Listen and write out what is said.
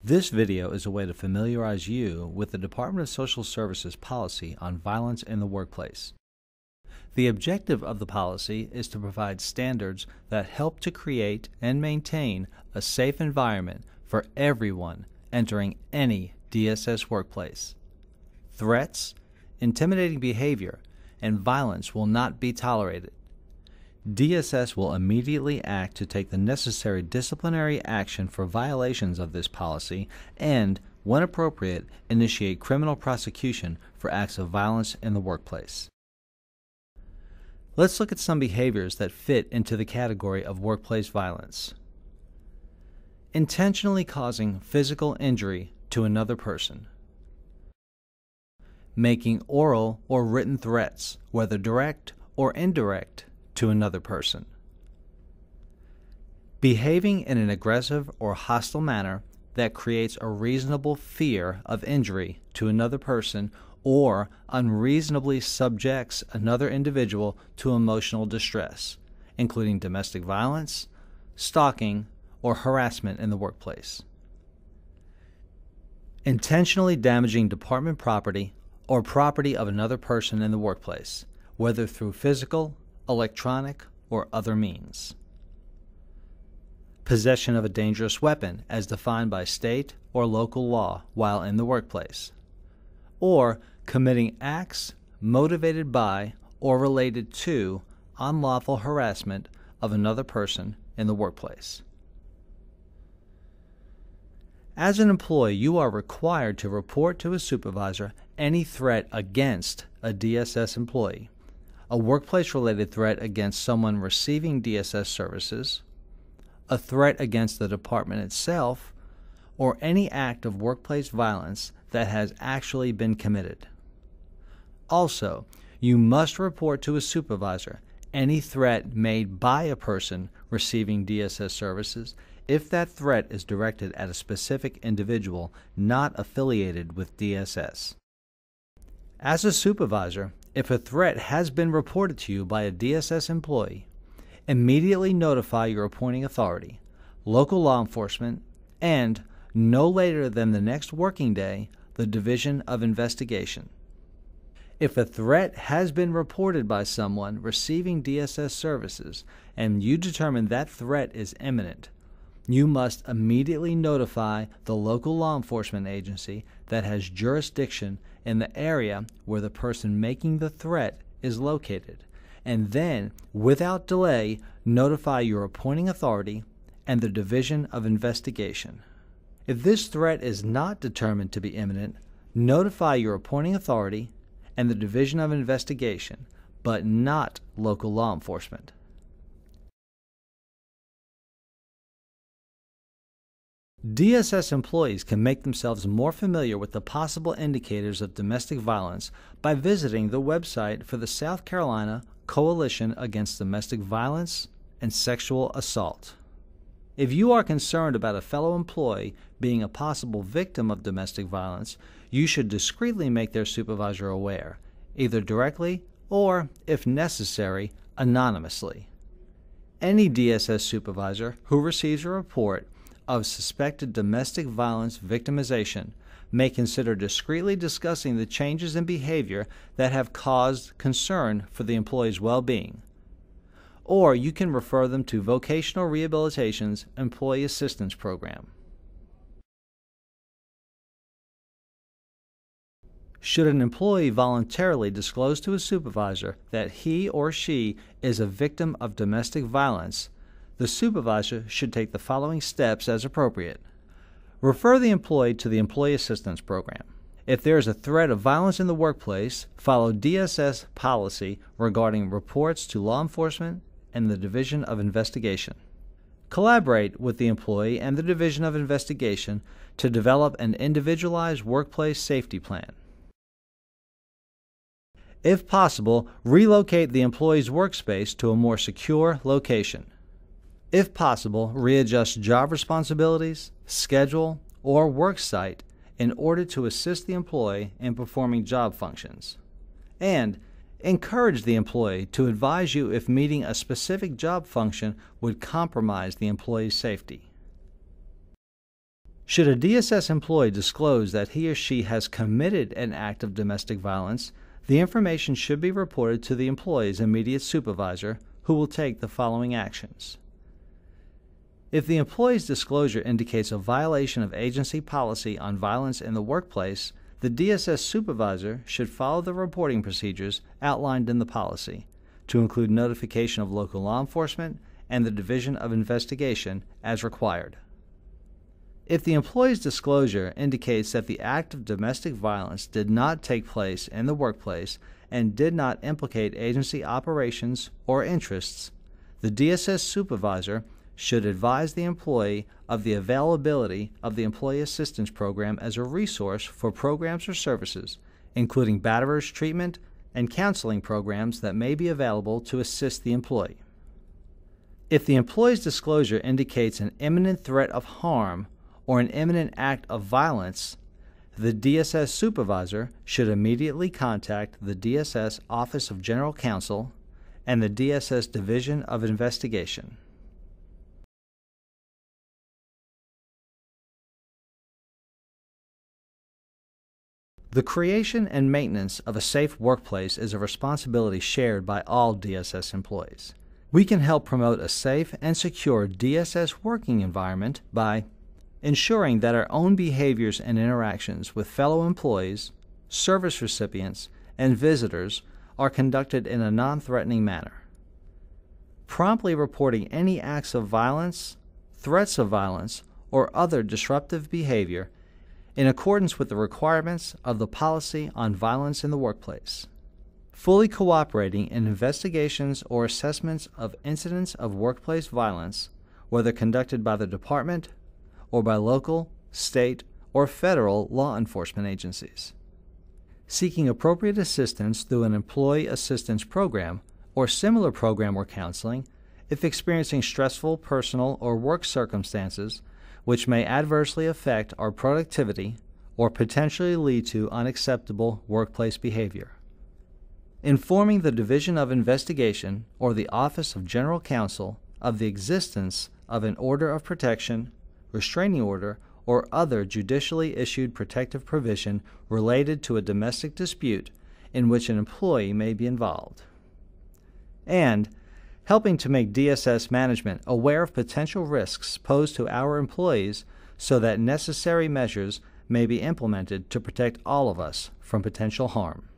This video is a way to familiarize you with the Department of Social Services policy on violence in the workplace. The objective of the policy is to provide standards that help to create and maintain a safe environment for everyone entering any DSS workplace. Threats, intimidating behavior, and violence will not be tolerated. DSS will immediately act to take the necessary disciplinary action for violations of this policy and, when appropriate, initiate criminal prosecution for acts of violence in the workplace. Let's look at some behaviors that fit into the category of workplace violence. Intentionally causing physical injury to another person. Making oral or written threats, whether direct or indirect, to another person. Behaving in an aggressive or hostile manner that creates a reasonable fear of injury to another person or unreasonably subjects another individual to emotional distress, including domestic violence, stalking, or harassment in the workplace. Intentionally damaging department property or property of another person in the workplace, whether through physical, electronic, or other means. Possession of a dangerous weapon as defined by state or local law while in the workplace. Or committing acts motivated by or related to unlawful harassment of another person in the workplace. As an employee, you are required to report to a supervisor any threat against a DSS employee, a workplace-related threat against someone receiving DSS services, a threat against the department itself, or any act of workplace violence that has actually been committed. Also, you must report to a supervisor any threat made by a person receiving DSS services if that threat is directed at a specific individual not affiliated with DSS. As a supervisor, if a threat has been reported to you by a DSS employee, immediately notify your appointing authority, local law enforcement, and, no later than the next working day, the Division of Investigation. If a threat has been reported by someone receiving DSS services and you determine that threat is imminent, you must immediately notify the local law enforcement agency that has jurisdiction in the area where the person making the threat is located, and then, without delay, notify your appointing authority and the Division of Investigation. If this threat is not determined to be imminent, notify your appointing authority and the Division of Investigation, but not local law enforcement. DSS employees can make themselves more familiar with the possible indicators of domestic violence by visiting the website for the South Carolina Coalition Against Domestic Violence and Sexual Assault. If you are concerned about a fellow employee being a possible victim of domestic violence, you should discreetly make their supervisor aware, either directly or, if necessary, anonymously. Any DSS supervisor who receives a report of suspected domestic violence victimization may consider discreetly discussing the changes in behavior that have caused concern for the employee's well-being. Or you can refer them to Vocational Rehabilitation's Employee Assistance Program. Should an employee voluntarily disclose to a supervisor that he or she is a victim of domestic violence, the supervisor should take the following steps as appropriate. Refer the employee to the Employee Assistance Program. If there is a threat of violence in the workplace, follow DSS policy regarding reports to law enforcement and the Division of Investigation. Collaborate with the employee and the Division of Investigation to develop an individualized workplace safety plan. If possible, relocate the employee's workspace to a more secure location. If possible, readjust job responsibilities, schedule, or work site in order to assist the employee in performing job functions. And encourage the employee to advise you if meeting a specific job function would compromise the employee's safety. Should a DSS employee disclose that he or she has committed an act of domestic violence, the information should be reported to the employee's immediate supervisor, who will take the following actions. If the employee's disclosure indicates a violation of agency policy on violence in the workplace, the DSS supervisor should follow the reporting procedures outlined in the policy, to include notification of local law enforcement and the Division of Investigation as required. If the employee's disclosure indicates that the act of domestic violence did not take place in the workplace and did not implicate agency operations or interests, the DSS supervisor should advise the employee of the availability of the Employee Assistance Program as a resource for programs or services, including batterers treatment and counseling programs that may be available to assist the employee. If the employee's disclosure indicates an imminent threat of harm or an imminent act of violence, the DSS supervisor should immediately contact the DSS Office of General Counsel and the DSS Division of Investigation. The creation and maintenance of a safe workplace is a responsibility shared by all DSS employees. We can help promote a safe and secure DSS working environment by ensuring that our own behaviors and interactions with fellow employees, service recipients, and visitors are conducted in a non-threatening manner, promptly reporting any acts of violence, threats of violence, or other disruptive behavior in accordance with the requirements of the Policy on Violence in the Workplace, fully cooperating in investigations or assessments of incidents of workplace violence, whether conducted by the department or by local, state, or federal law enforcement agencies, seeking appropriate assistance through an employee assistance program or similar program or counseling if experiencing stressful personal or work circumstances which may adversely affect our productivity or potentially lead to unacceptable workplace behavior. Informing the Division of Investigation or the Office of General Counsel of the existence of an order of protection, restraining order, or other judicially issued protective provision related to a domestic dispute in which an employee may be involved. And helping to make DSS management aware of potential risks posed to our employees so that necessary measures may be implemented to protect all of us from potential harm.